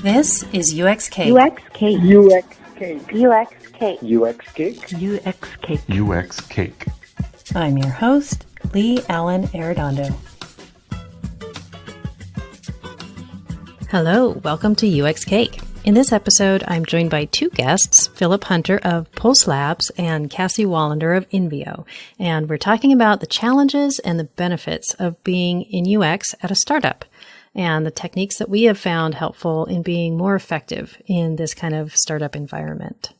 This is UX Cake. UX Cake. UX Cake. UX Cake. UX Cake. UX Cake. UX Cake. I'm your host, Lee Allen Arredondo. Hello, welcome to UX Cake. In this episode, I'm joined by two guests, Phillip Hunter of Pulse Labs and Cassie Wallender of Invio. And we're talking about the challenges and the benefits of being in UX at a startup and the techniques that we have found helpful in being more effective in this kind of startup environment.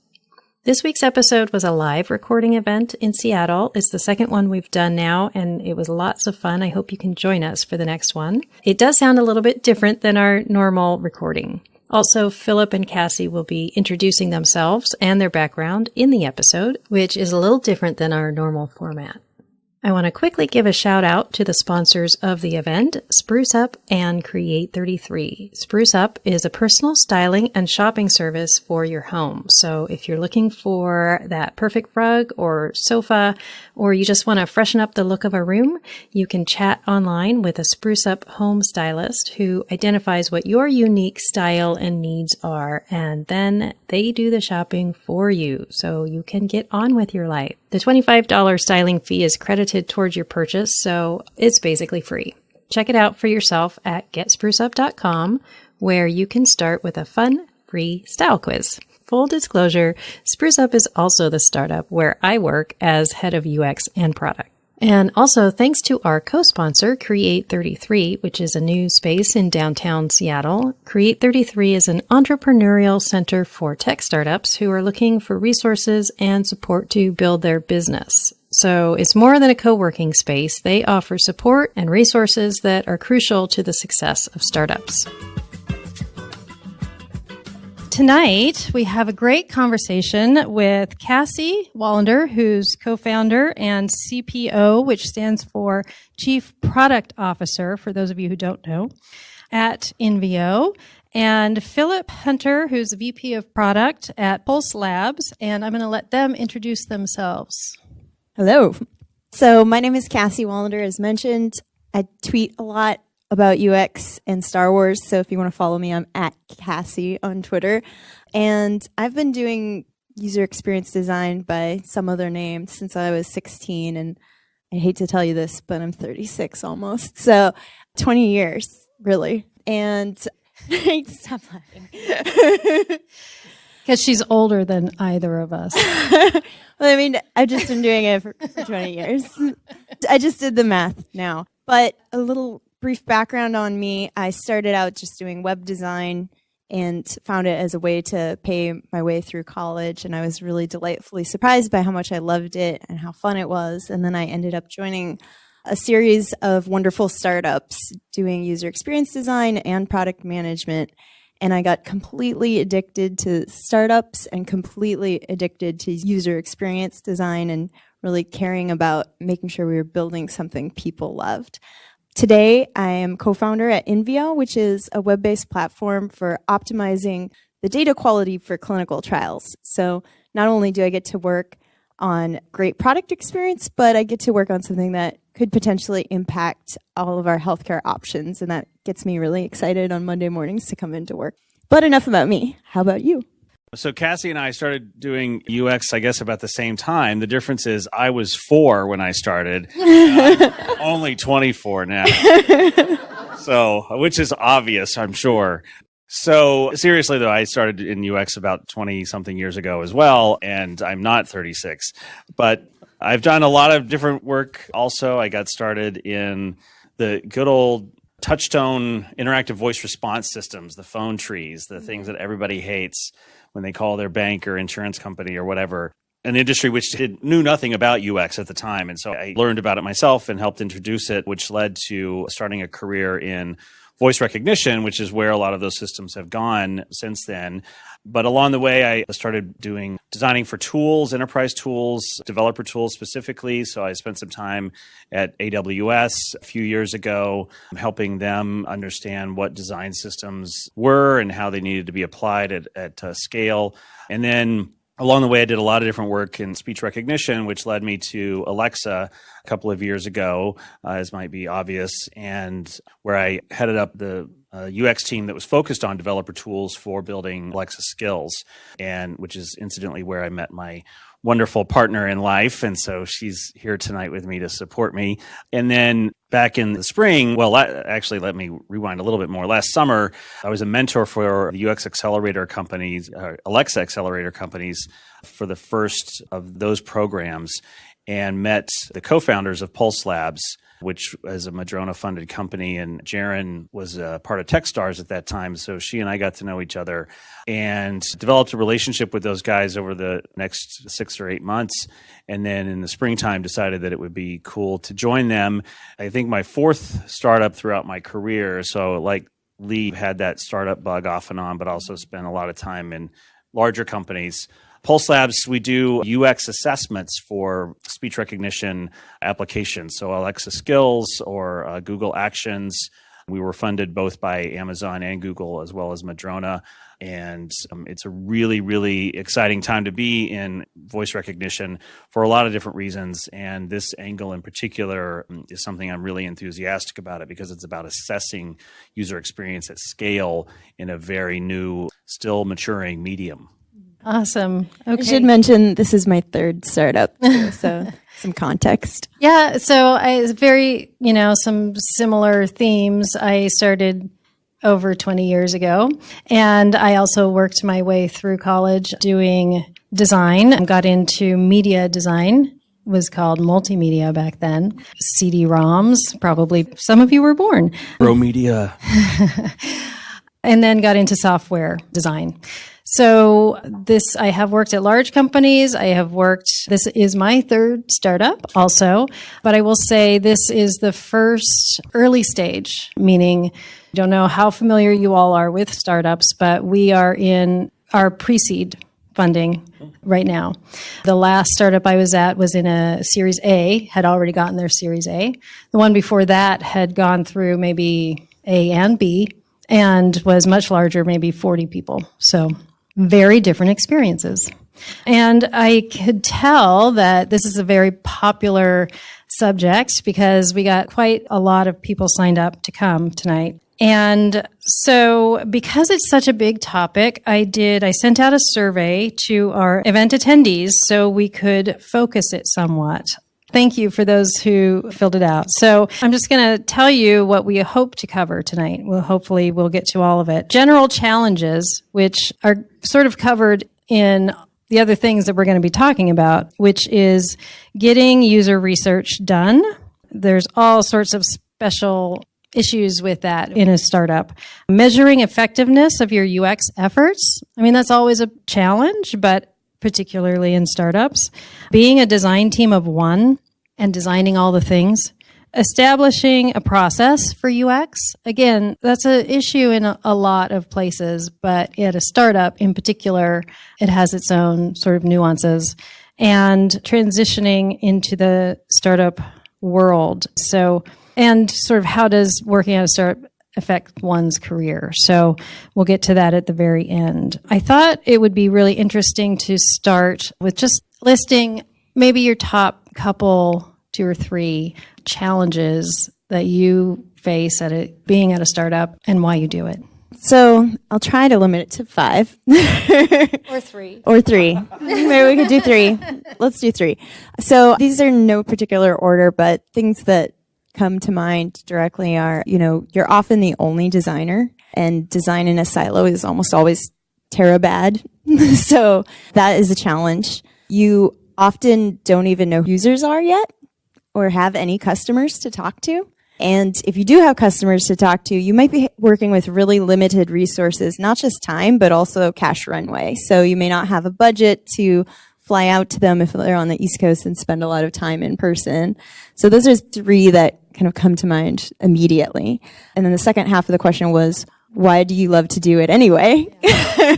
This week's episode was a live recording event in Seattle. It's the second one we've done now, and it was lots of fun. I hope you can join us for the next one. It does sound a little bit different than our normal recording. Also, Phillip and Cassie will be introducing themselves and their background in the episode, which is a little different than our normal format. I want to quickly give a shout out to the sponsors of the event, Spruce Up and Create 33. Spruce Up is a personal styling and shopping service for your home. So if you're looking for that perfect rug or sofa, or you just want to freshen up the look of a room, you can chat online with a Spruce Up home stylist who identifies what your unique style and needs are, and then they do the shopping for you so you can get on with your life. The $25 styling fee is credited towards your purchase, so it's basically free. Check it out for yourself at getspruceup.com, where you can start with a fun, free style quiz. Full disclosure, Spruce Up is also the startup where I work as head of UX and product. And also thanks to our co-sponsor, Create 33, which is a new space in downtown Seattle. Create 33 is an entrepreneurial center for tech startups who are looking for resources and support to build their business. So it's more than a co-working space. They offer support and resources that are crucial to the success of startups. Tonight, we have a great conversation with Cassie Wallender, who's co-founder and CPO, which stands for Chief Product Officer, for those of you who don't know, at Invio, and Phillip Hunter, who's the VP of Product at Pulse Labs, and I'm going to let them introduce themselves. Hello. So my name is Cassie Wallender, as mentioned. I tweet a lot about UX and Star Wars. So if you want to follow me, I'm at Cassie on Twitter. And I've been doing user experience design by some other name since I was 16. And I hate to tell you this, but I'm 36 almost. So 20 years, really. And stop laughing. Because she's older than either of us. Well, I mean, I've just been doing it for 20 years. I just did the math now. But a little brief background on me. I started out just doing web design and found it as a way to pay my way through college. And I was really delightfully surprised by how much I loved it and how fun it was. And then I ended up joining a series of wonderful startups doing user experience design and product management. And I got completely addicted to startups and completely addicted to user experience design and really caring about making sure we were building something people loved. Today, I am co-founder at Invio, which is a web-based platform for optimizing the data quality for clinical trials. So not only do I get to work on great product experience, but I get to work on something that could potentially impact all of our healthcare options. And that gets me really excited on Monday mornings to come into work. But enough about me. How about you? So Cassie and I started doing UX, I guess, about the same time. The difference is I was 4 when I started. I'm only 24 now. So, which is obvious, I'm sure. So seriously, though, I started in UX about 20-something years ago as well, and I'm not 36. But I've done a lot of different work also. I got started in the good old touchtone interactive voice response systems, the phone trees, the things that everybody hates when they call their bank or insurance company or whatever, an industry which knew nothing about UX at the time. And so I learned about it myself and helped introduce it, which led to starting a career in voice recognition, which is where a lot of those systems have gone since then. But along the way, I started designing for tools, enterprise tools, developer tools specifically. So I spent some time at AWS a few years ago, helping them understand what design systems were and how they needed to be applied at scale. And then along the way, I did a lot of different work in speech recognition, which led me to Alexa a couple of years ago, as might be obvious, and where I headed up the UX team that was focused on developer tools for building Alexa skills, and which is incidentally where I met my wonderful partner in life. And so she's here tonight with me to support me. And then back in the spring, well, actually, let me rewind a little bit more. Last summer, I was a mentor for the UX accelerator companies, Alexa accelerator companies, for the first of those programs, and met the co-founders of Pulse Labs, which is a Madrona-funded company, and Jaren was a part of Techstars at that time. So she and I got to know each other and developed a relationship with those guys over the next 6 or 8 months. And then in the springtime, decided that it would be cool to join them. I think my 4th startup throughout my career. So like Lee, had that startup bug off and on, but also spent a lot of time in larger companies. Pulse Labs, we do UX assessments for speech recognition applications, so Alexa Skills or Google Actions. We were funded both by Amazon and Google, as well as Madrona, and it's a really, really exciting time to be in voice recognition for a lot of different reasons, and this angle in particular is something I'm really enthusiastic about it because it's about assessing user experience at scale in a very new, still maturing medium. Awesome. Okay. I should mention this is my 3rd startup, too, so some context. Yeah. So I very, some similar themes. I started over 20 years ago, and I also worked my way through college doing design and got into media design. It was called multimedia back then. CD-ROMs, probably some of you were born. Bro media. And then got into software design. So I have worked at large companies. This is my 3rd startup also, but I will say this is the first early stage, meaning I don't know how familiar you all are with startups, but we are in our pre-seed funding right now. The last startup I was at was in a Series A, had already gotten their Series A. The one before that had gone through maybe A and B and was much larger, maybe 40 people. So very different experiences. And I could tell that this is a very popular subject because we got quite a lot of people signed up to come tonight. And so because it's such a big topic, I sent out a survey to our event attendees so we could focus it somewhat. Thank you for those who filled it out. So I'm just going to tell you what we hope to cover tonight. Hopefully we'll get to all of it. General challenges, which are sort of covered in the other things that we're going to be talking about, which is getting user research done. There's all sorts of special issues with that in a startup. Measuring effectiveness of your UX efforts. I mean, that's always a challenge, but particularly in startups. Being a design team of one and designing all the things. Establishing a process for UX. Again, that's an issue in a lot of places, but at a startup in particular, it has its own sort of nuances. And transitioning into the startup world. And sort of how does working at a startup affect one's career? So we'll get to that at the very end. I thought it would be really interesting to start with just listing maybe your top couple, 2 or 3 challenges that you face being at a startup and why you do it. So I'll try to limit it to 5. Or 3. Or 3. Maybe we could do 3. Let's do 3. So these are no particular order, but things that come to mind directly are, you're often the only designer, and design in a silo is almost always bad. So that is a challenge. You often don't even know who users are yet or have any customers to talk to. And if you do have customers to talk to, you might be working with really limited resources, not just time, but also cash runway. So you may not have a budget to fly out to them if they're on the East Coast and spend a lot of time in person. So those are 3 that kind of come to mind immediately. And then the second half of the question was, why do you love to do it anyway? Yeah.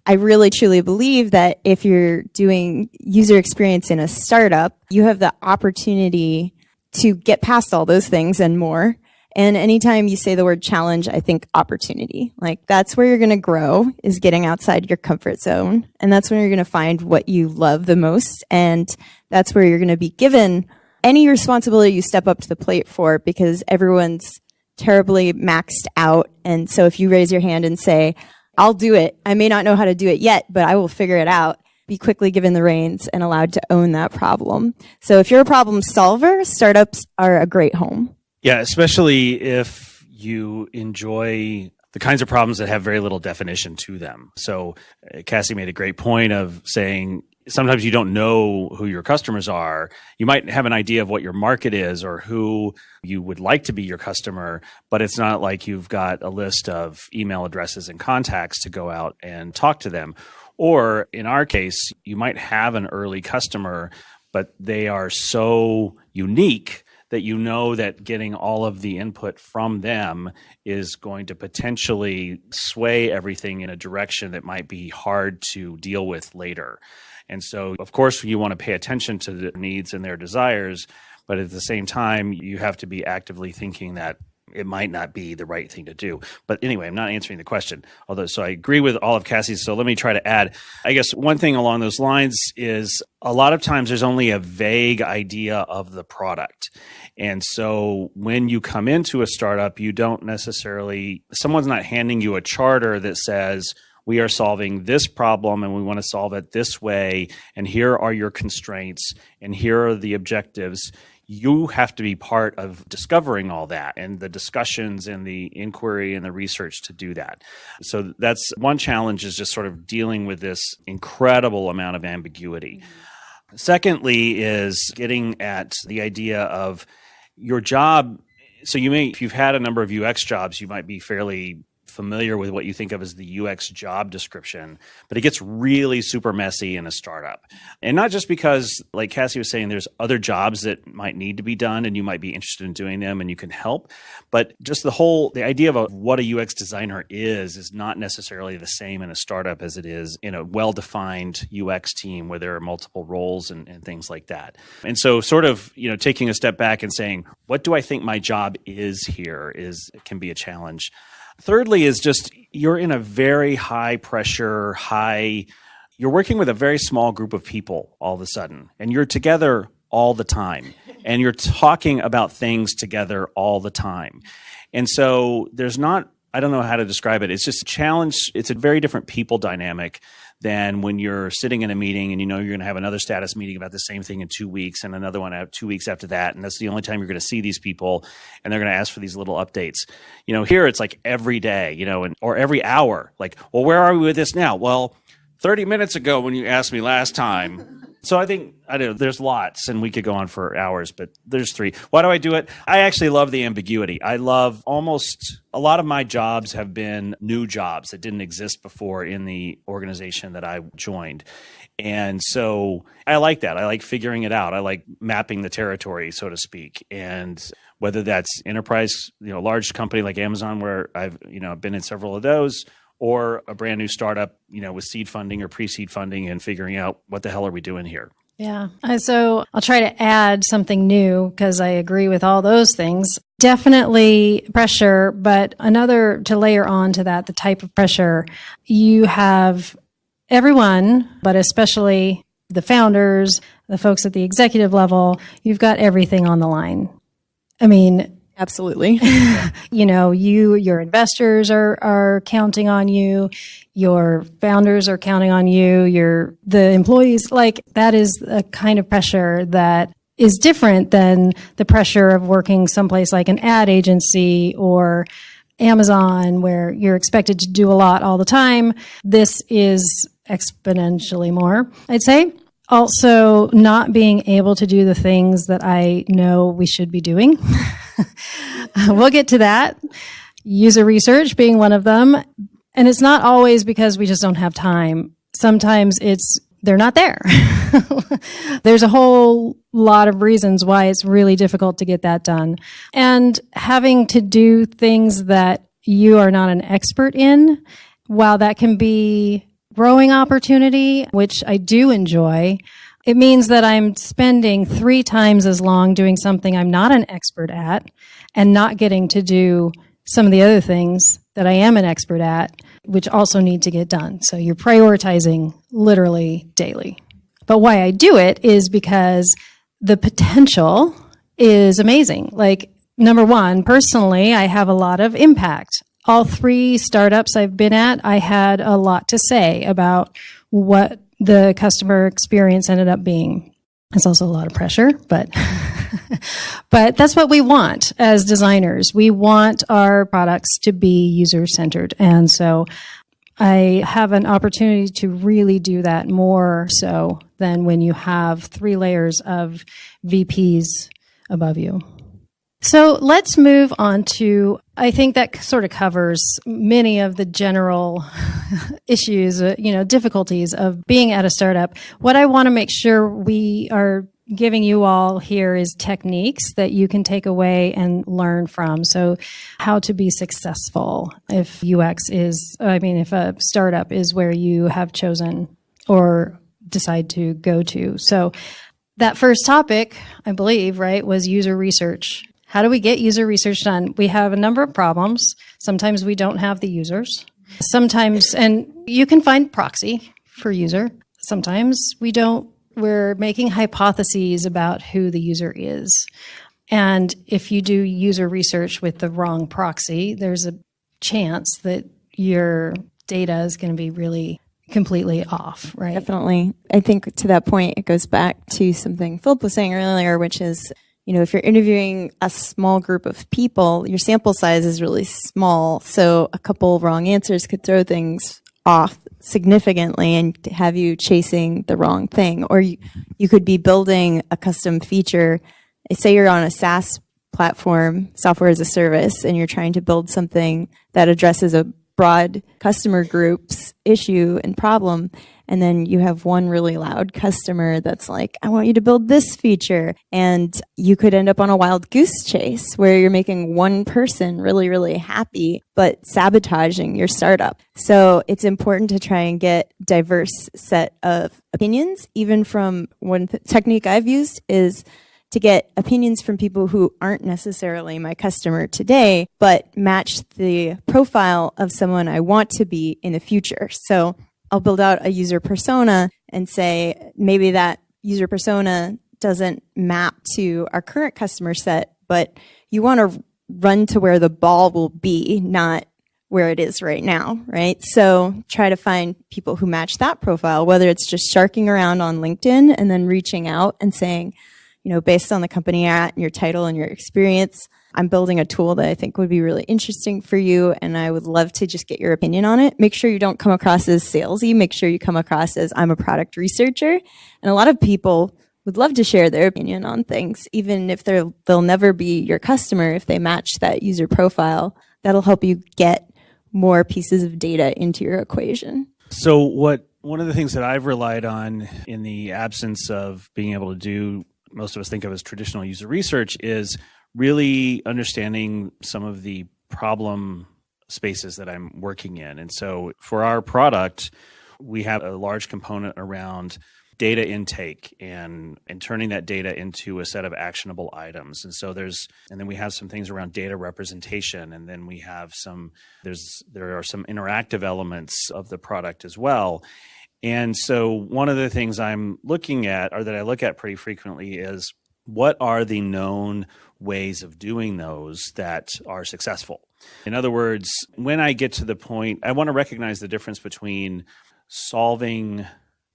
I really truly believe that if you're doing user experience in a startup, you have the opportunity to get past all those things and more And anytime you say the word challenge, I think opportunity. Like that's where you're going to grow, is getting outside your comfort zone. And that's when you're going to find what you love the most. And that's where you're going to be given any responsibility you step up to the plate for, because everyone's terribly maxed out. And so if you raise your hand and say, I'll do it, I may not know how to do it yet, but I will figure it out, be quickly given the reins and allowed to own that problem. So if you're a problem solver, startups are a great home. Yeah, especially if you enjoy the kinds of problems that have very little definition to them. So Cassie made a great point of saying sometimes you don't know who your customers are. You might have an idea of what your market is or who you would like to be your customer, but it's not like you've got a list of email addresses and contacts to go out and talk to them. Or in our case, you might have an early customer, but they are so unique that you know that getting all of the input from them is going to potentially sway everything in a direction that might be hard to deal with later. And so, of course, you want to pay attention to their needs and their desires, but at the same time, you have to be actively thinking that it might not be the right thing to do. But anyway, I'm not answering the question. So I agree with all of Cassie's. So let me try to add. I guess one thing along those lines is a lot of times there's only a vague idea of the product. And so when you come into a startup, you don't necessarily, someone's not handing you a charter that says, we are solving this problem and we want to solve it this way. And here are your constraints and here are the objectives. You have to be part of discovering all that and the discussions and the inquiry and the research to do that. So that's one challenge, is just sort of dealing with this incredible amount of ambiguity. Secondly is getting at the idea of your job. So if you've had a number of UX jobs, you might be fairly familiar with what you think of as the UX job description, but it gets really super messy in a startup. And not just because, like Cassie was saying, there's other jobs that might need to be done and you might be interested in doing them and you can help, but just the idea of what a UX designer is not necessarily the same in a startup as it is in a well-defined UX team where there are multiple roles and things like that. And so sort of, taking a step back and saying, what do I think my job is here can be a challenge. Thirdly is just you're in a very high pressure, you're working with a very small group of people all of a sudden, and you're together all the time, and you're talking about things together all the time. And so I don't know how to describe it. It's just a challenge. It's a very different people dynamic than when you're sitting in a meeting and you're going to have another status meeting about the same thing in 2 weeks and another one 2 weeks after that. And that's the only time you're going to see these people and they're going to ask for these little updates. Here it's like every day, or every hour. Like, well, where are we with this now? Well, 30 minutes ago when you asked me last time. So I don't know, there's lots and we could go on for hours, but there's 3. Why do I do it? I actually love the ambiguity. I love a lot of my jobs have been new jobs that didn't exist before in the organization that I joined. And so I like that. I like figuring it out. I like mapping the territory, so to speak. And whether that's enterprise, large company like Amazon, where I've been in several of those, or a brand new startup, with seed funding or pre-seed funding and figuring out what the hell are we doing here. Yeah. So I'll try to add something new because I agree with all those things. Definitely pressure, but another to layer on to that, the type of pressure. You have everyone, but especially the founders, the folks at the executive level, you've got everything on the line. I mean, absolutely. Your investors are counting on you. Your founders are counting on you. The employees, like that is a kind of pressure that is different than the pressure of working someplace like an ad agency or Amazon, where you're expected to do a lot all the time. This is exponentially more, I'd say. Also, not being able to do the things that I know we should be doing. We'll get to that. User research being one of them. And it's not always because we just don't have time. Sometimes they're not there. There's a whole lot of reasons why it's really difficult to get that done. And having to do things that you are not an expert in, while that can be growing opportunity, which I do enjoy, it means that I'm spending 3 times as long doing something I'm not an expert at. and not getting to do some of the other things that I am an expert at, which also need to get done. So you're prioritizing literally daily. But why I do it is because the potential is amazing. Like, number one, personally, I have a lot of impact. All 3 startups I've been at, I had a lot to say about what the customer experience ended up being. It's also a lot of pressure, but but that's what we want as designers. We want our products to be user-centered. And so I have an opportunity to really do that more so than when you have 3 layers of VPs above you. So let's move on to, I think that sort of covers many of the general issues, difficulties of being at a startup. What I want to make sure we are giving you all here is techniques that you can take away and learn from. So how to be successful if if a startup is where you have chosen or decide to go to. So that first topic, I believe, right, was user research. How do we get user research done? We have a number of problems. Sometimes we don't have the users. Sometimes, and you can find proxy for user. Sometimes we don't. We're making hypotheses about who the user is. And if you do user research with the wrong proxy, there's a chance that your data is going to be really completely off, right? Definitely. I think to that point, it goes back to something Phillip was saying earlier, which is, if you're interviewing a small group of people, your sample size is really small. So a couple wrong answers could throw things off significantly and have you chasing the wrong thing. Or you could be building a custom feature. Say you're on a SaaS platform, software as a service, and you're trying to build something that addresses a broad customer group's issue and problem. And then you have one really loud customer that's like, I want you to build this feature. And you could end up on a wild goose chase where you're making one person really, really happy, but sabotaging your startup. So it's important to try and get diverse set of opinions. Even from one technique I've used is to get opinions from people who aren't necessarily my customer today, but match the profile of someone I want to be in the future. So I'll build out a user persona and say maybe that user persona doesn't map to our current customer set, but you want to run to where the ball will be, not where it is right now, right? So try to find people who match that profile, whether it's just sharking around on LinkedIn and then reaching out and saying, based on the company you're at and your title and your experience, I'm building a tool that I think would be really interesting for you, and I would love to just get your opinion on it. Make sure you don't come across as salesy. Make sure you come across as I'm a product researcher. And a lot of people would love to share their opinion on things, even if they'll never be your customer. If they match that user profile, that'll help you get more pieces of data into your equation. So one of the things that I've relied on in the absence of being able to do most of us think of as traditional user research is really understanding some of the problem spaces that I'm working in. And so for our product, we have a large component around data intake and turning that data into a set of actionable items. And so then we have some things around data representation, and then we have there are some interactive elements of the product as well. And so one of the things I'm looking at, or that I look at pretty frequently, is what are the known ways of doing those that are successful? In other words, when I get to the point, I want to recognize the difference between solving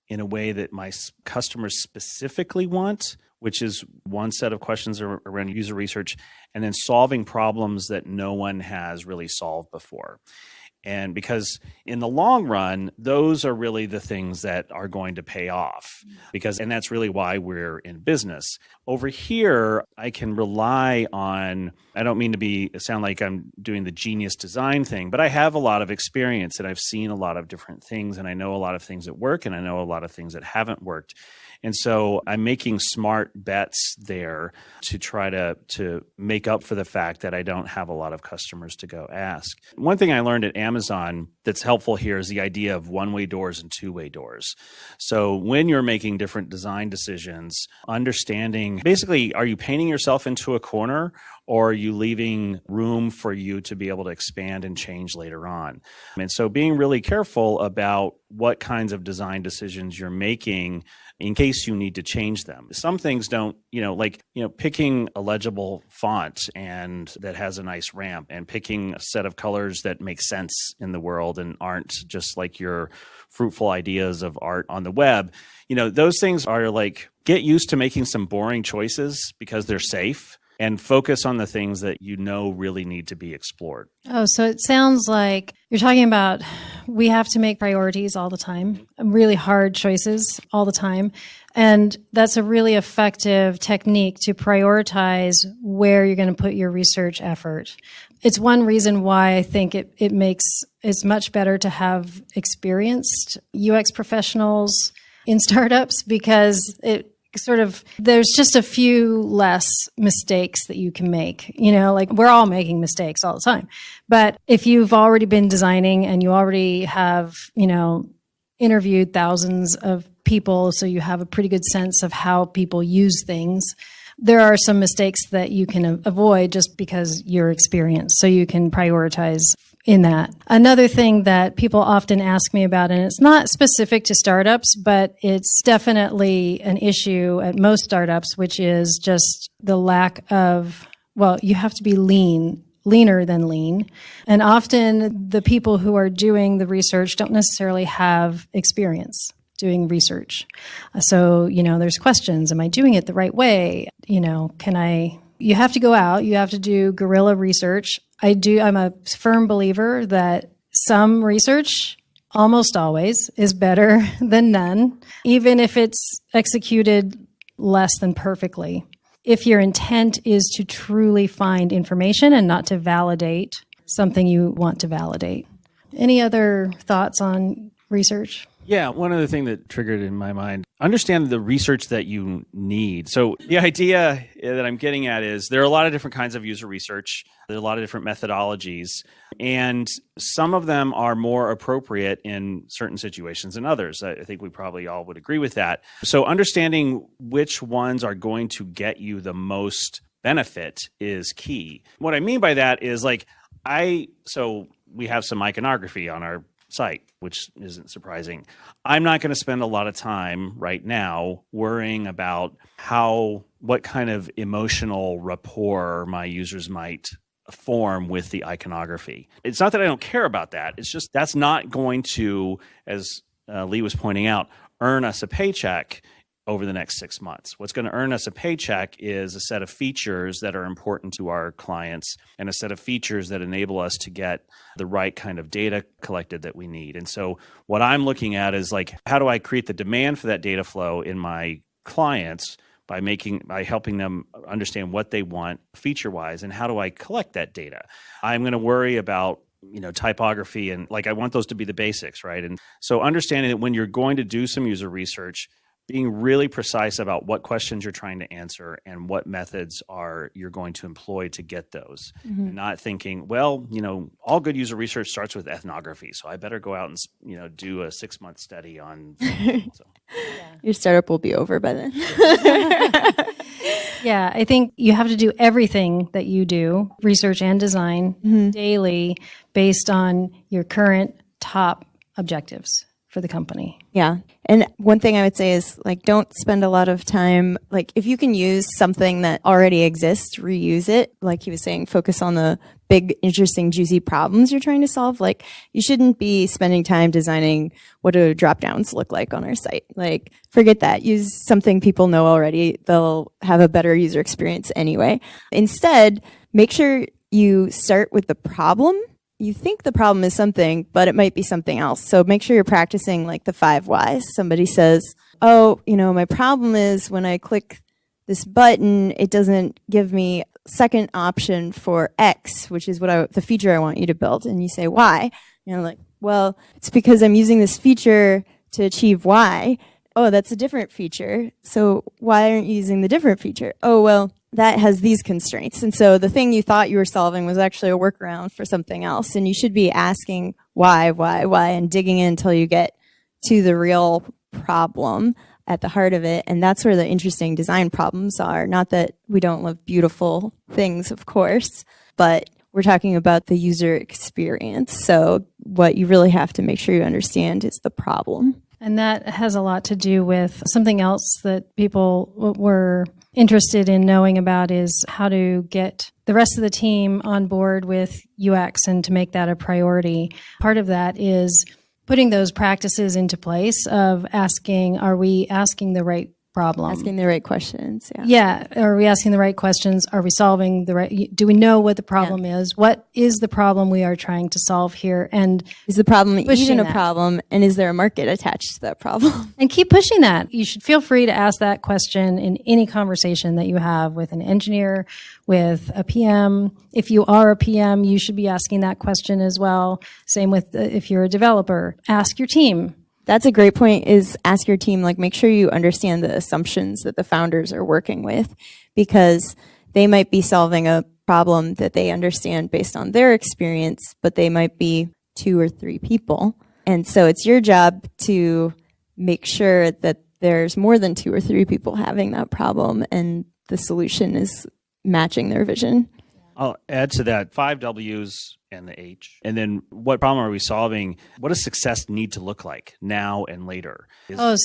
in a way that my customers specifically want, which is one set of questions around user research, and then solving problems that no one has really solved before. And because in the long run, those are really the things that are going to pay off, and that's really why we're in business. Over here, I can rely on, I don't mean to sound like I'm doing the genius design thing, but I have a lot of experience and I've seen a lot of different things, and I know a lot of things that work and I know a lot of things that haven't worked. And so I'm making smart bets there to try to make up for the fact that I don't have a lot of customers to go ask. One thing I learned at Amazon that's helpful here is the idea of one-way doors and two-way doors. So when you're making different design decisions, understanding basically, are you painting yourself into a corner, or are you leaving room for you to be able to expand and change later on? And so being really careful about what kinds of design decisions you're making in case you need to change them. Some things don't, picking a legible font and that has a nice ramp, and picking a set of colors that make sense in the world and aren't just like your fruitful ideas of art on the web. Those things are like, get used to making some boring choices because they're safe, and focus on the things that really need to be explored. Oh, so it sounds like you're talking about we have to make priorities all the time, really hard choices all the time. And that's a really effective technique to prioritize where you're going to put your research effort. It's one reason why I think it's much better to have experienced UX professionals in startups, because there's just a few less mistakes that you can make. We're all making mistakes all the time. But if you've already been designing and you already have, interviewed thousands of people, so you have a pretty good sense of how people use things, there are some mistakes that you can avoid just because you're experienced. So you can prioritize in that. Another thing that people often ask me about, and it's not specific to startups, but it's definitely an issue at most startups, which is just the lack of, you have to be leaner than lean. And often the people who are doing the research don't necessarily have experience doing research. So, there's questions. Am I doing it the right way? You have to go out, you have to do guerrilla research. I'm a firm believer that some research, almost always, is better than none, even if it's executed less than perfectly. If your intent is to truly find information and not to validate something you want to validate. Any other thoughts on research? Yeah, one other thing that triggered in my mind, understand the research that you need. So the idea that I'm getting at is there are a lot of different kinds of user research. There are a lot of different methodologies, and some of them are more appropriate in certain situations than others. I think we probably all would agree with that. So understanding which ones are going to get you the most benefit is key. What I mean by that is so we have some iconography on our site, which isn't surprising. I'm not going to spend a lot of time right now worrying about what kind of emotional rapport my users might form with the iconography. It's not that I don't care about that. It's just that's not going to, as Lee was pointing out, earn us a paycheck over the next 6 months. What's going to earn us a paycheck is a set of features that are important to our clients and a set of features that enable us to get the right kind of data collected that we need. And so what I'm looking at is how do I create the demand for that data flow in my clients by helping them understand what they want feature-wise, and how do I collect that data? I'm going to worry about typography, and I want those to be the basics, right? And so understanding that when you're going to do some user research, being really precise about what questions you're trying to answer and what methods you're going to employ to get those. Mm-hmm. And not thinking, all good user research starts with ethnography, so I better go out and do a 6-month study on. Your startup will be over by then. Yeah, I think you have to do everything that you do, research and design, daily, based on your current top objectives for the company. Yeah. And one thing I would say is don't spend a lot of time, if you can use something that already exists, reuse it. Like he was saying, focus on the big, interesting, juicy problems you're trying to solve. You shouldn't be spending time designing what do drop downs look like on our site. Forget that. Use something people know already. They'll have a better user experience anyway. Instead, make sure you start with the problem. You think the problem is something, but it might be something else. So make sure you're practicing the 5 whys. Somebody says, my problem is when I click this button, it doesn't give me second option for X, which is the feature I want you to build. And you say, why? It's because I'm using this feature to achieve Y. oh, that's a different feature. So why aren't you using the different feature? Oh, well, that has these constraints. And so the thing you thought you were solving was actually a workaround for something else. And you should be asking why, and digging in until you get to the real problem at the heart of it. And that's where the interesting design problems are. Not that we don't love beautiful things, of course, but we're talking about the user experience. So what you really have to make sure you understand is the problem. And that has a lot to do with something else that people were interested in knowing about is how to get the rest of the team on board with UX and to make that a priority. Part of that is putting those practices into place of asking, are we asking the right problem? Asking the right questions. Yeah. Are we asking the right questions? Are we solving the right? Do we know what the problem is? What is the problem we are trying to solve here? And is the problem even a problem? And is there a market attached to that problem? And keep pushing that. You should feel free to ask that question in any conversation that you have with an engineer, with a PM. If you are a PM, you should be asking that question as well. Same with if you're a developer. Ask your team. That's a great point, is ask your team, like make sure you understand the assumptions that the founders are working with, because they might be solving a problem that they understand based on their experience, but they might be 2 or 3 people. And so it's your job to make sure that there's more than 2 or 3 people having that problem and the solution is matching their vision. I'll add to that 5 W's and the H. And then what problem are we solving? What does success need to look like now and later?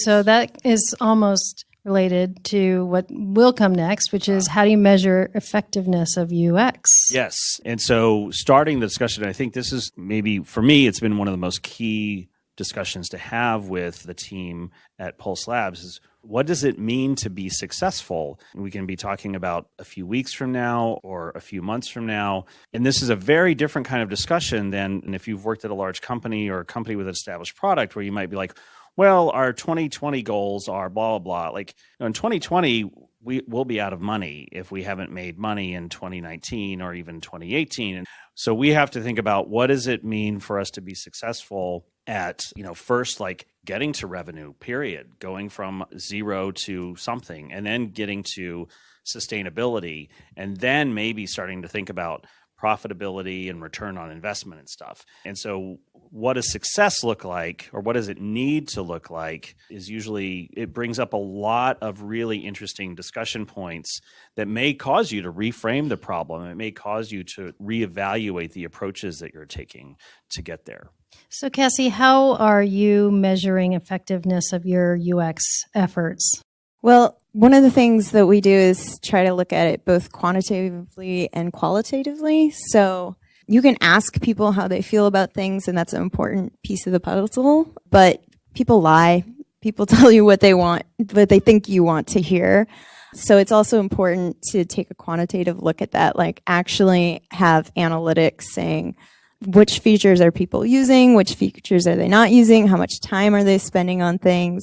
So that is almost related to what will come next, which is how do you measure effectiveness of UX? Yes. And so starting the discussion, I think this is maybe, for me, it's been one of the most key discussions to have with the team at Pulse Labs is, what does it mean to be successful? We can be talking about a few weeks from now or a few months from now. And this is a very different kind of discussion than if you've worked at a large company or a company with an established product where you might be like, well, our 2020 goals are blah, blah, blah. Like in 2020, we will be out of money if we haven't made money in 2019 or even 2018. And so we have to think about, what does it mean for us to be successful at, first, like getting to revenue, period, going from 0 to something, and then getting to sustainability, and then maybe starting to think about profitability and return on investment and stuff. And so what does success look like, or what does it need to look like, is usually, it brings up a lot of really interesting discussion points that may cause you to reframe the problem. It may cause you to reevaluate the approaches that you're taking to get there. So Cassie, how are you measuring effectiveness of your UX efforts? Well, one of the things that we do is try to look at it both quantitatively and qualitatively. So you can ask people how they feel about things, and that's an important piece of the puzzle. But people lie. People tell you what they want, what they think you want to hear. So it's also important to take a quantitative look at that, like actually have analytics saying, which features are people using? Which features are they not using? How much time are they spending on things?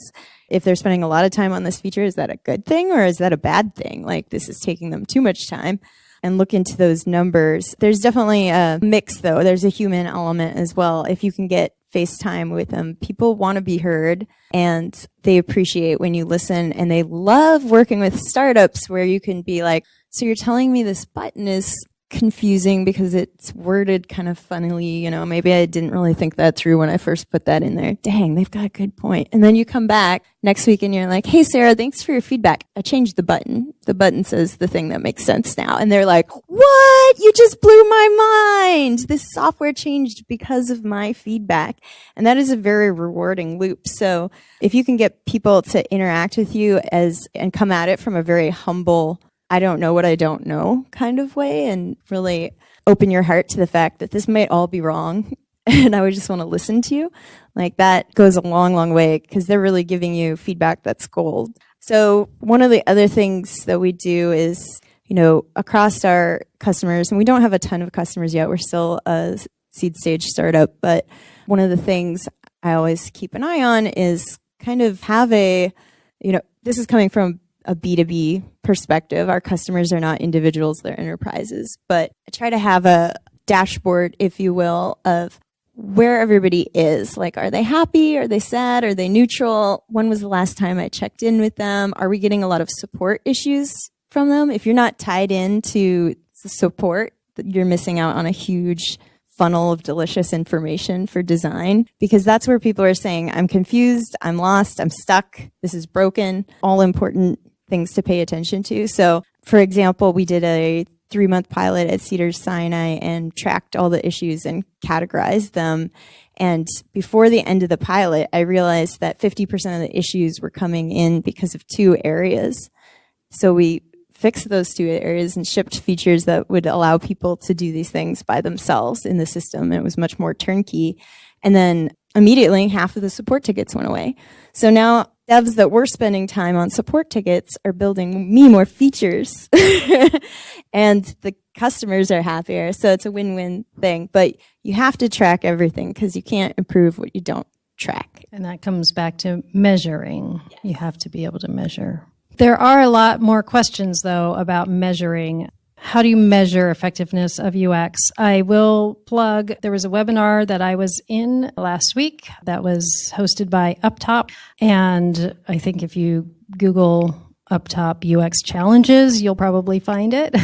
If they're spending a lot of time on this feature, is that a good thing or is that a bad thing? Like, this is taking them too much time. And look into those numbers. There's definitely a mix, though. There's a human element as well. If you can get FaceTime with them, people want to be heard and they appreciate when you listen, and they love working with startups where you can be like, so you're telling me this button is confusing because it's worded kind of funnily, maybe I didn't really think that through when I first put that in there. Dang, they've got a good point. And then you come back next week and you're like, hey, Sarah, thanks for your feedback. I changed the button. The button says the thing that makes sense now. And they're like, what? You just blew my mind. This software changed because of my feedback. And that is a very rewarding loop. So if you can get people to interact with you and come at it from a very humble, I don't know what I don't know kind of way, and really open your heart to the fact that this might all be wrong and I would just want to listen to you. Like, that goes a long, long way because they're really giving you feedback that's gold. So one of the other things that we do is, across our customers, and we don't have a ton of customers yet. We're still a seed stage startup, but one of the things I always keep an eye on is kind of have this is coming from a B2B perspective. Our customers are not individuals, they're enterprises. But I try to have a dashboard, if you will, of where everybody is. Like, are they happy? Are they sad? Are they neutral? When was the last time I checked in with them? Are we getting a lot of support issues from them? If you're not tied into support, you're missing out on a huge funnel of delicious information for design, because that's where people are saying, I'm confused, I'm lost, I'm stuck, this is broken, all important things to pay attention to. So, for example, we did a 3-month pilot at Cedars-Sinai and tracked all the issues and categorized them. And before the end of the pilot, I realized that 50% of the issues were coming in because of 2 areas. So we fixed those 2 areas and shipped features that would allow people to do these things by themselves in the system. It was much more turnkey. And then immediately half of the support tickets went away. So now devs that were spending time on support tickets are building me more features and the customers are happier. So it's a win-win thing, but you have to track everything because you can't improve what you don't track. And that comes back to measuring. Yes. You have to be able to measure. There are a lot more questions, though, about measuring. How do you measure effectiveness of UX? I will plug, there was a webinar that I was in last week that was hosted by Uptop. And I think if you Google Uptop UX challenges, you'll probably find it.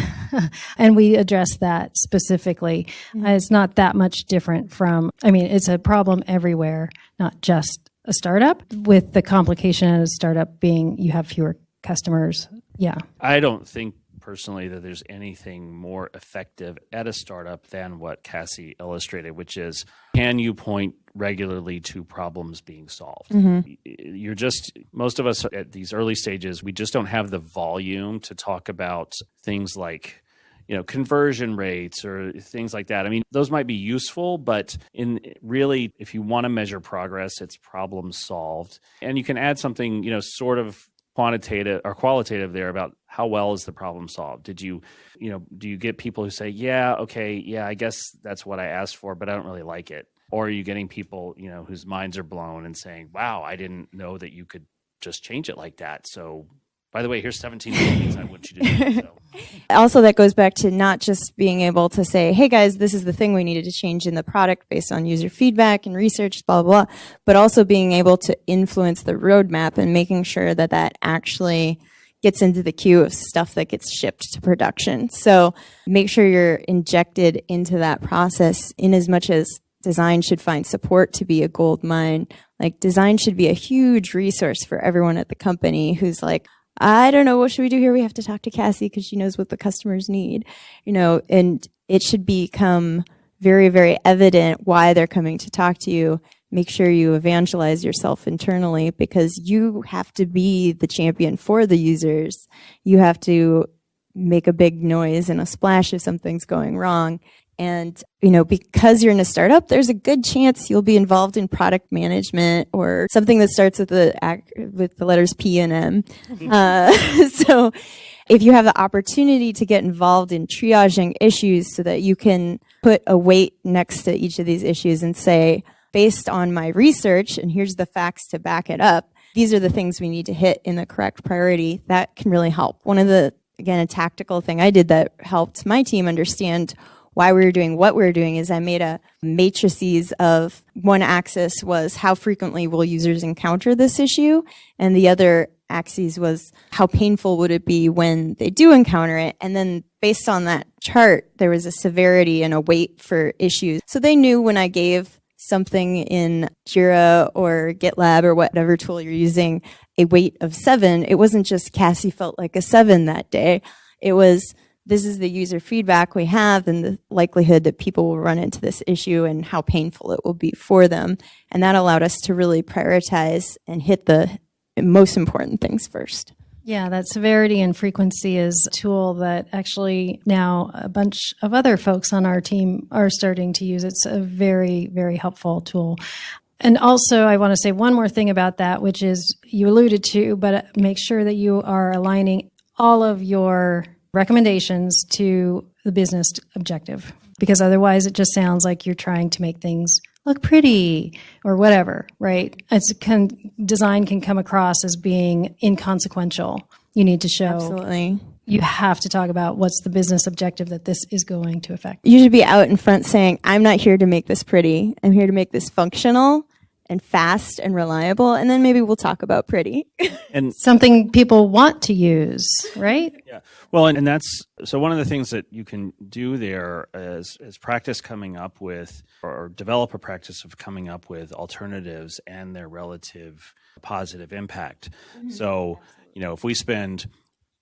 And we address that specifically. Mm-hmm. It's not that much different from, it's a problem everywhere, not just a startup, with the complication of a startup being you have fewer customers. Yeah. I don't think personally that there's anything more effective at a startup than what Cassie illustrated, which is, can you point regularly to problems being solved? Mm-hmm. Most of us at these early stages, we just don't have the volume to talk about things like, conversion rates or things like that. Those might be useful, but if you want to measure progress, it's problem solved. And you can add something, sort of quantitative or qualitative there about how well is the problem solved. Do you get people who say, I guess that's what I asked for, but I don't really like it? Or are you getting people, whose minds are blown and saying, wow, I didn't know that you could just change it like that. So by the way, here's 17 things I want you to do. So. Also, that goes back to not just being able to say, hey guys, this is the thing we needed to change in the product based on user feedback and research, blah, blah, blah, but also being able to influence the roadmap and making sure that that actually gets into the queue of stuff that gets shipped to production. So make sure you're injected into that process in as much as design should find support to be a gold mine. Like, design should be a huge resource for everyone at the company who's like, I don't know, what should we do here? We have to talk to Cassie because she knows what the customers need, and it should become very, very evident why they're coming to talk to you. Make sure you evangelize yourself internally because you have to be the champion for the users. You have to make a big noise and a splash if something's going wrong. And, because you're in a startup, there's a good chance you'll be involved in product management or something that starts with the letters P and M. So if you have the opportunity to get involved in triaging issues so that you can put a weight next to each of these issues and say, based on my research, and here's the facts to back it up, these are the things we need to hit in the correct priority, that can really help. One of a tactical thing I did that helped my team understand why we were doing what we were doing is I made a matrices of one axis was how frequently will users encounter this issue, and the other axis was how painful would it be when they do encounter it. And then based on that chart, there was a severity and a weight for issues. So they knew when I gave something in Jira or GitLab or whatever tool you're using a weight of 7, it wasn't just Cassie felt like a 7 that day. It was, this is the user feedback we have and the likelihood that people will run into this issue and how painful it will be for them. And that allowed us to really prioritize and hit the most important things first. Yeah, that severity and frequency is a tool that actually now a bunch of other folks on our team are starting to use. It's a very, very helpful tool. And also, I want to say one more thing about that, which is you alluded to, but make sure that you are aligning all of your recommendations to the business objective, because otherwise it just sounds like you're trying to make things look pretty or whatever, right? Design can come across as being inconsequential. You need to show Absolutely. you have to talk about what's the business objective that this is going to affect. You should be out in front saying, I'm not here to make this pretty. I'm here to make this functional and fast and reliable. And then maybe we'll talk about pretty. And something people want to use, right? yeah. Well, and that's, so one of the things that you can do there is practice coming up with, or develop a practice of coming up with alternatives and their relative positive impact. Mm-hmm. So, if we spend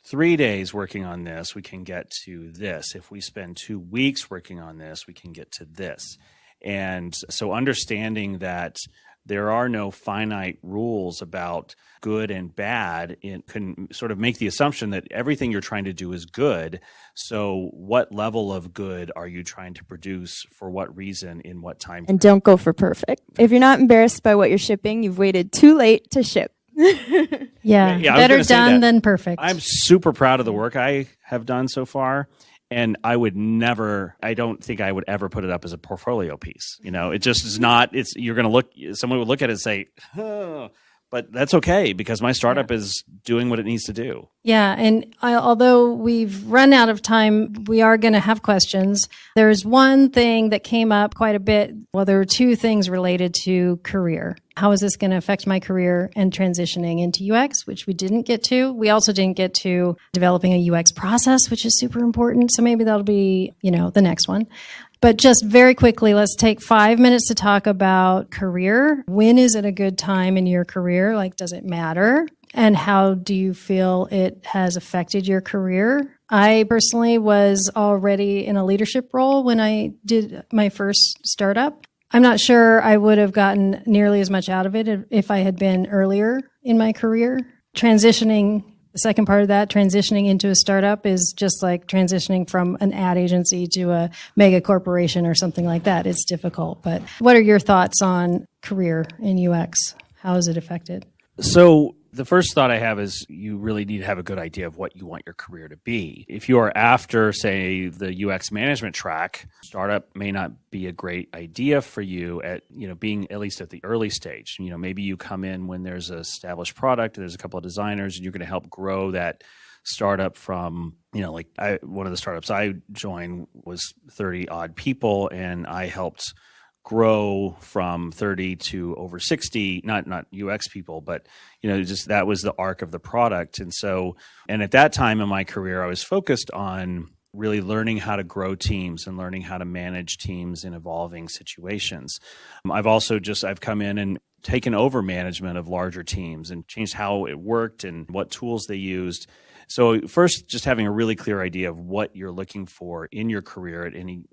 3 days working on this, we can get to this. If we spend 2 weeks working on this, we can get to this. And so understanding that there are no finite rules about good and bad, it can sort of make the assumption that everything you're trying to do is good. So what level of good are you trying to produce, for what reason, in what time? And don't go for perfect. If you're not embarrassed by what you're shipping, you've waited too late to ship. Yeah, better done than perfect. I'm super proud of the work I have done so far. And I don't think I would ever put it up as a portfolio piece. It just is not, someone would look at it and say, oh, but that's okay because my startup is doing what it needs to do. Yeah. And although we've run out of time, we are going to have questions. There's one thing that came up quite a bit. Well, there were two things related to career. How is this going to affect my career and transitioning into UX, which we didn't get to. We also didn't get to developing a UX process, which is super important. So maybe that'll be, the next one. But just very quickly, let's take 5 minutes to talk about career. When is it a good time in your career? Does it matter? And how do you feel it has affected your career? I personally was already in a leadership role when I did my first startup. I'm not sure I would have gotten nearly as much out of it if I had been earlier in my career. The second part of that, transitioning into a startup, is just like transitioning from an ad agency to a mega corporation or something like that. It's difficult. But what are your thoughts on career in UX? How is it affected? So the first thought I have is you really need to have a good idea of what you want your career to be. If you are after, say, the UX management track, startup may not be a great idea for you at, being at least at the early stage. Maybe you come in when there's an established product, there's a couple of designers, and you're going to help grow that startup from, one of the startups I joined was 30 odd people, and I helped grow from 30 to over 60, not UX people, but, just that was the arc of the product. And at that time in my career, I was focused on really learning how to grow teams and learning how to manage teams in evolving situations. I've come in and taken over management of larger teams and changed how it worked and what tools they used. So first, just having a really clear idea of what you're looking for in your career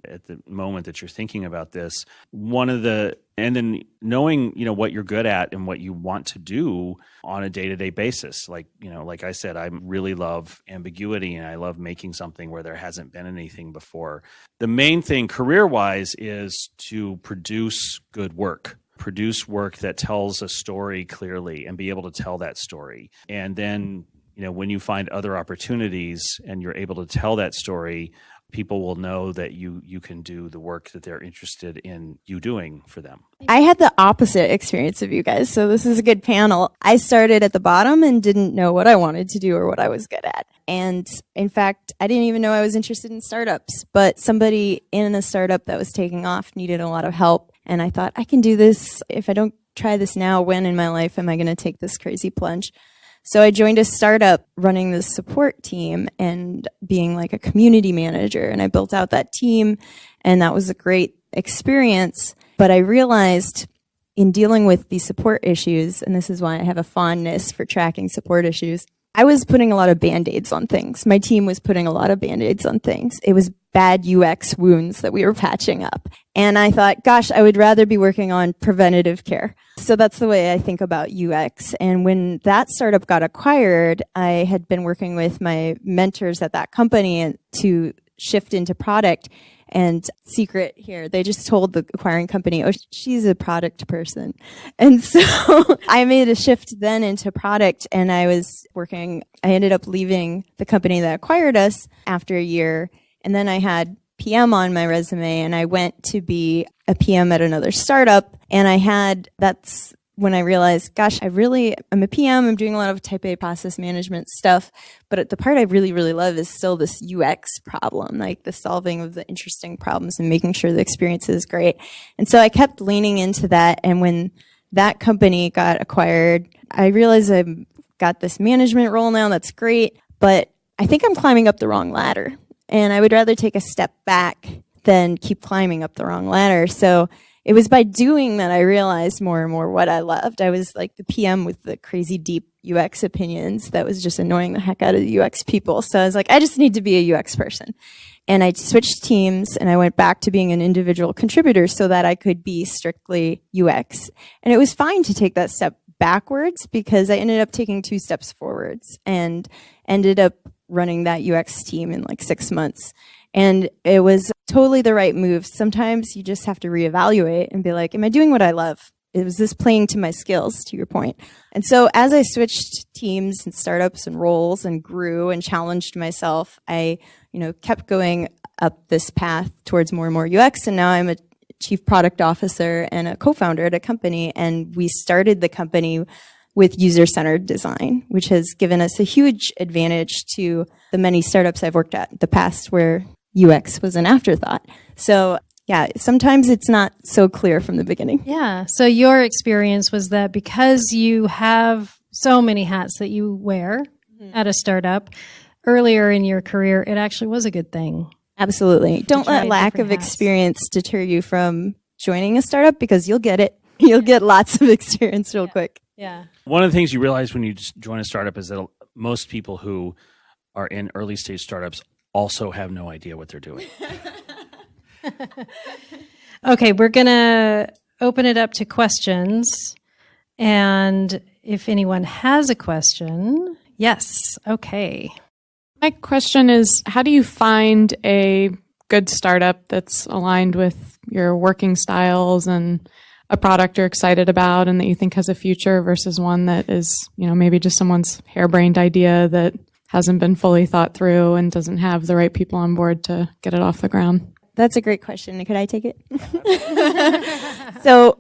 at the moment that you're thinking about this. And then knowing, what you're good at and what you want to do on a day-to-day basis. Like I said, I really love ambiguity and I love making something where there hasn't been anything before. The main thing career-wise is to produce good work. Produce work that tells a story clearly and be able to tell that story. And then when you find other opportunities and you're able to tell that story, people will know that you can do the work that they're interested in you doing for them. I had the opposite experience of you guys, so this is a good panel. I started at the bottom and didn't know what I wanted to do or what I was good at. And in fact, I didn't even know I was interested in startups, but somebody in a startup that was taking off needed a lot of help. And I thought, I can do this. If I don't try this now, when in my life am I going to take this crazy plunge? So I joined a startup running the support team and being like a community manager. And I built out that team, and that was a great experience. But I realized in dealing with these support issues, and this is why I have a fondness for tracking support issues, I was putting a lot of Band-Aids on things. My team was putting a lot of Band-Aids on things. It was bad UX wounds that we were patching up. And I thought, gosh, I would rather be working on preventative care. So that's the way I think about UX. And when that startup got acquired, I had been working with my mentors at that company to shift into product. And secret here, they just told the acquiring company, oh, she's a product person. And so I made a shift then into product, and I ended up leaving the company that acquired us after a year. And then I had PM on my resume, and I went to be a PM at another startup. And that's when I realized, gosh, I'm a PM, I'm doing a lot of type A process management stuff, but the part I really, really love is still this UX problem, like the solving of the interesting problems and making sure the experience is great. And so I kept leaning into that. And when that company got acquired, I realized I've got this management role now. That's great, but I think I'm climbing up the wrong ladder. And I would rather take a step back than keep climbing up the wrong ladder. So it was by doing that I realized more and more what I loved. I was like the PM with the crazy deep UX opinions that was just annoying the heck out of the UX people. So I was like, I just need to be a UX person. And I switched teams and I went back to being an individual contributor so that I could be strictly UX. And it was fine to take that step backwards because I ended up taking 2 steps forwards and ended up running that UX team in like 6 months. And it was totally the right move. Sometimes you just have to reevaluate and be like, am I doing what I love? Was this playing to my skills, to your point? And so as I switched teams and startups and roles and grew and challenged myself, I, kept going up this path towards more and more UX. And now I'm a chief product officer and a co-founder at a company. And we started the company with user-centered design, which has given us a huge advantage to the many startups I've worked at in the past where UX was an afterthought. So yeah, sometimes it's not so clear from the beginning. Yeah. So your experience was that because you have so many hats that you wear at a startup earlier in your career, it actually was a good thing. Absolutely. Don't let lack of experience deter you from joining a startup because you'll get it. You'll get lots of experience real quick. Yeah. One of the things you realize when you join a startup is that most people who are in early stage startups also have no idea what they're doing. Okay, we're going to open it up to questions. And if anyone has a question, yes. Okay. My question is, how do you find a good startup that's aligned with your working styles and a product you're excited about and that you think has a future versus one that is, maybe just someone's harebrained idea that hasn't been fully thought through and doesn't have the right people on board to get it off the ground? That's a great question. Could I take it? So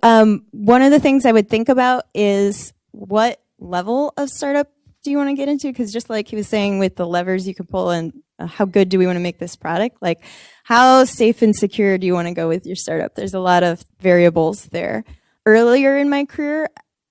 one of the things I would think about is what level of startup do you want to get into? Because just like he was saying with the levers you can pull and how good do we want to make this product? Like how safe and secure do you want to go with your startup? There's a lot of variables there. Earlier in my career,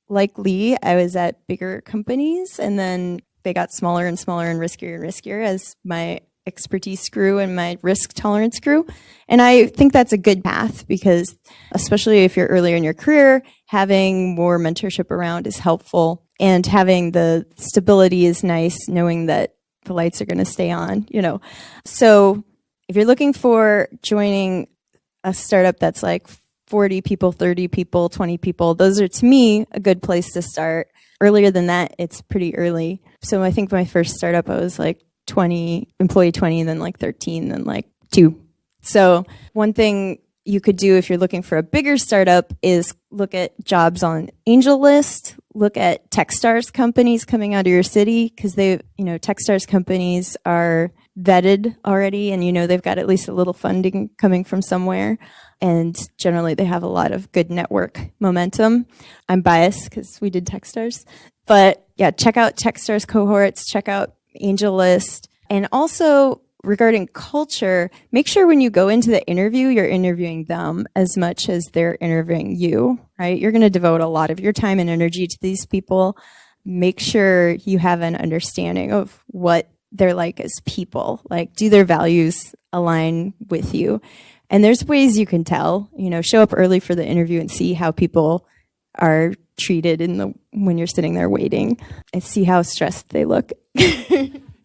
like Lee, I was at bigger companies and then they got smaller and smaller and riskier as my expertise grew and my risk tolerance grew. And I think that's a good path because especially if you're earlier in your career, having more mentorship around is helpful and having the stability is nice, knowing that the lights are going to stay on, So if you're looking for joining a startup that's like 40 people, 30 people, 20 people, those are to me a good place to start. Earlier than that, it's pretty early. So I think my first startup, I was like 20, employee 20, then like 13, then like 2. So one thing you could do if you're looking for a bigger startup is look at jobs on Angel List, look at Techstars companies coming out of your city because Techstars companies are vetted already and they've got at least a little funding coming from somewhere. And generally they have a lot of good network momentum. I'm biased because we did Techstars. But yeah, check out Techstars cohorts, check out Angel List. And also regarding culture, make sure when you go into the interview, you're interviewing them as much as they're interviewing you, right? You're going to devote a lot of your time and energy to these people. Make sure you have an understanding of what they're like as people. Like, do their values align with you? And there's ways you can tell, show up early for the interview and see how people are treated when you're sitting there waiting and see how stressed they look.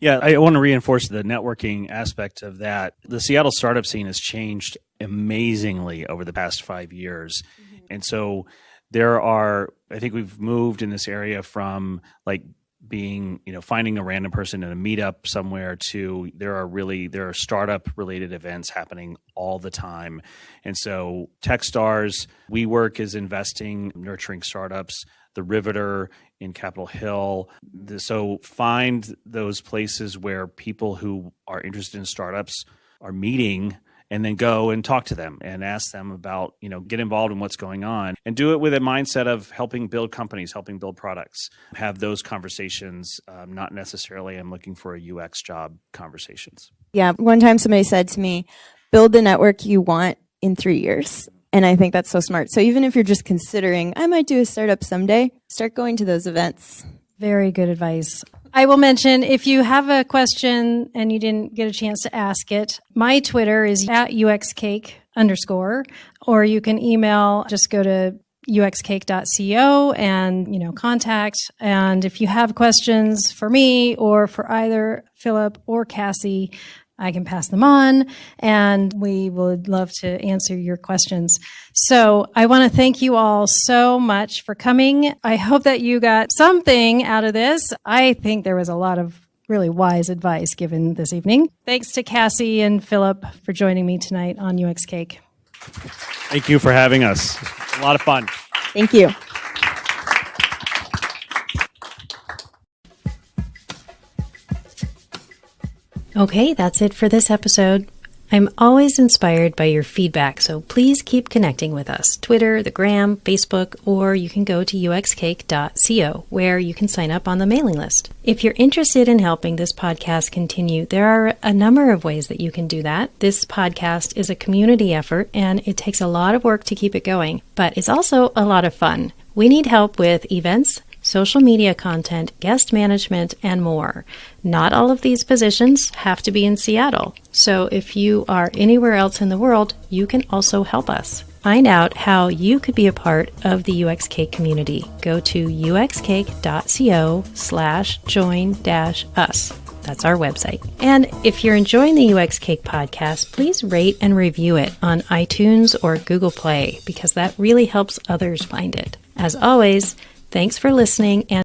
Yeah, I want to reinforce the networking aspect of that. The Seattle startup scene has changed amazingly over the past 5 years. Mm-hmm. And so I think we've moved in this area from like being, finding a random person in a meetup somewhere to there are startup related events happening all the time. And so Techstars, WeWork is investing, nurturing startups, the Riveter in Capitol Hill. So find those places where people who are interested in startups are meeting and then go and talk to them and ask them about, get involved in what's going on, and do it with a mindset of helping build companies, helping build products. Have those conversations, not necessarily I'm looking for a UX job conversations. Yeah. One time somebody said to me, build the network you want in 3 years. And I think that's so smart. So even if you're just considering, I might do a startup someday, start going to those events. Very good advice. I will mention, if you have a question and you didn't get a chance to ask it, my Twitter is @uxcake_, or you can email, just go to uxcake.co and, contact. And if you have questions for me or for either Phillip or Cassie, I can pass them on, and we would love to answer your questions. So I want to thank you all so much for coming. I hope that you got something out of this. I think there was a lot of really wise advice given this evening. Thanks to Cassie and Phillip for joining me tonight on UX Cake. Thank you for having us. A lot of fun. Thank you. Okay, that's it for this episode. I'm always inspired by your feedback, so please keep connecting with us. Twitter, the Gram, Facebook, or you can go to uxcake.co, where you can sign up on the mailing list. If you're interested in helping this podcast continue, there are a number of ways that you can do that. This podcast is a community effort, and it takes a lot of work to keep it going, but it's also a lot of fun. We need help with events, social media content, guest management, and more. Not all of these positions have to be in Seattle. So if you are anywhere else in the world, you can also help us. Find out how you could be a part of the UX Cake community. Go to uxcake.co/join-us. That's our website. And if you're enjoying the UX Cake podcast, please rate and review it on iTunes or Google Play, because that really helps others find it. As always, thanks for listening, and